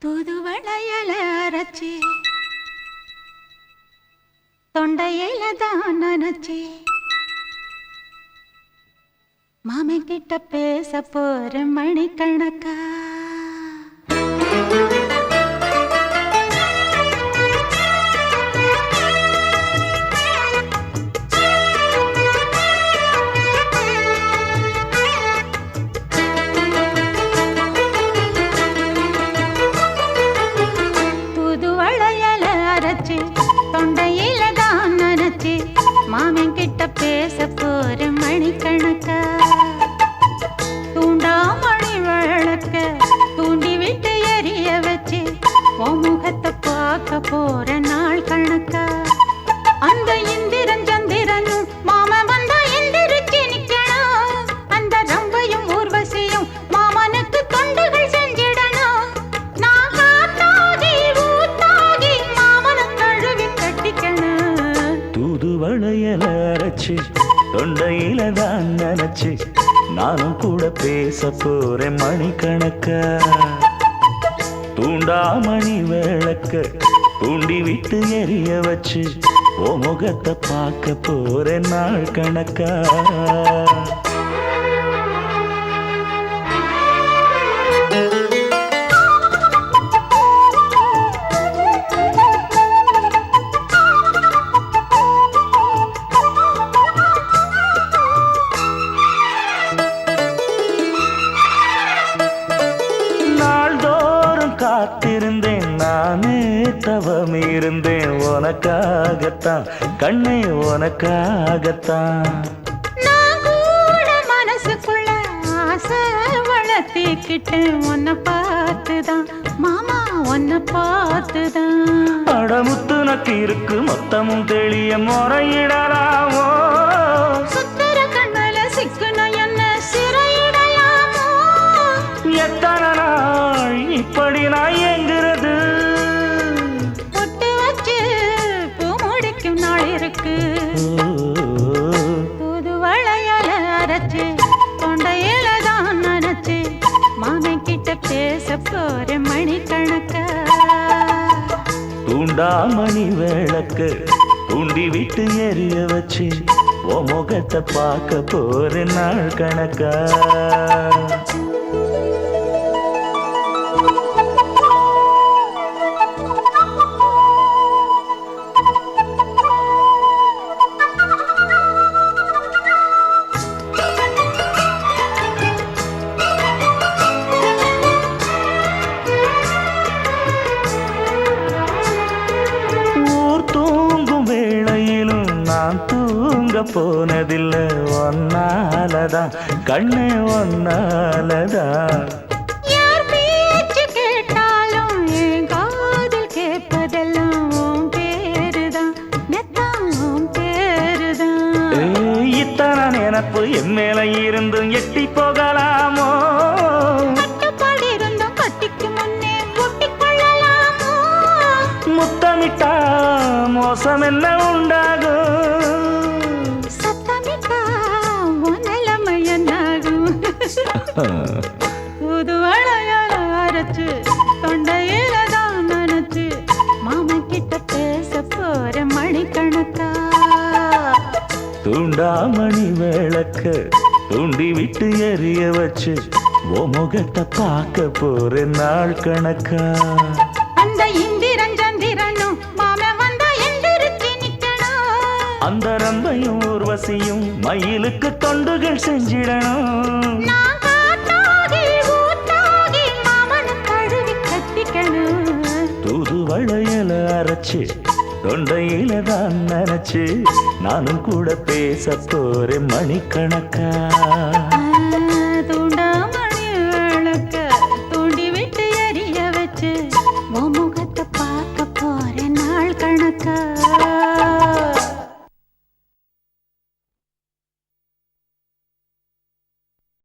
தூதுவளையல அரைச்சி தொண்டையில தான் நினைச்சி மாமன் கிட்ட பேச போற மணிக்கணக்கா தொண்டையில தான் நினைச்சு மாமன் கிட்ட பேச போற மணிக்கணக்கா தூண்டா மணி விளக்க தூண்டி விட்டு எரிய வச்சு உன் முகத்தை பார்க்க போற நாள் கணக்கா அந்த இந்திரன் சந்திரனும் மாமன் வந்தா எந்திரிச்சு நிக்கணும் அந்த ரம்பையும் ஊர்வசியும் மாமனுக்கு தொண்டுகள் செஞ்சிடணும் நான் காத்தாகி ஊத்தாகி மாமனை கழுவி கட்டிக்கணும் தூதுவளையல அரைச்சு தொண்டையில தான் நினைச்சு நானும் கூட பேச போறேன் மணிக்கணக்கா தூண்டா மணி விளக்க தூண்டி விட்டு எரிய வச்சு ஓ முகத்தை பார்க்க போறேன் நாள் கணக்கா காத்திருந்தேன் நானே தவம் இருந்தேன் உனக்காகத்தான் கண்ணே உனக்காகத்தான் நான் கூட மனசுக்குள்ள ஆசை வளர்த்திக்கிட்டேன் உன்னை பார்த்துதான் மாமா உன்னை பார்த்துதான் அடமுத்து நக்கு இருக்கு மொத்தமும் தெளிய முறையிடலாமோ சுத்தர கண்ணல சிக்கன என்ன சிறையிடலாமோ எத்தனை நாள் இப்படி நான் எங்கிறது பொட்டு வச்சு பூ முடிக்கும் நாள் இருக்கு தூதுவளையல அரைச்சு தொண்டையில தான் நினைச்சு மாமன் கிட்ட பேச போற மணிக்கணக்கா தூண்டா மணி விளக்கு தூண்டி விட்டு எரிய வச்சு ஓ முகத்தை பார்க்க போற நாள் கணக்கா தூங்க போனதில்ல ஒன்னாலதான் கண்ணே ஒன்னாலதான் யார் பேச்சு கேட்டாலும் என் காதில் கேட்பதெல்லாம் உன் பேருதான் நெத்தான் உன் பேருதான் இத்தனை நினப்பு என் மேல இருந்தும் எட்டி போகலாமோ கட்டுப்பாடு இருந்தும் கட்டிக்கு முன்னே ஒட்டிக்கொள்ளலாமோ முத்தமிட்டா மோசம் என்ன உண்டாகும் புதுவளையல அரைச்சு தொண்டையில தான் நினைச்சு மாமன் கிட்ட பேச போற மணிக்கணக்கா தூண்டா மணி விளக்க தூண்டி விட்டு எரிய வச்சு ஓ முகத்தை பார்க்க போற நாள் கணக்கா அந்த இந்திரன் சந்திரனும் மாமன் வந்தா எந்திரிச்சு நிக்கணும் அந்த ரம்பையும் ஊர்வசியும் மயிலுக்கு தொண்டுகள் செஞ்சிடணும் தூதுவளையல அரைச்சு தொண்டையில தான் நினைச்சு நானும் கூட பேச போறேன் மணிக்கணக்கா தூண்டா மணி விளக்க தூண்டி விட்டு எரிய வச்சு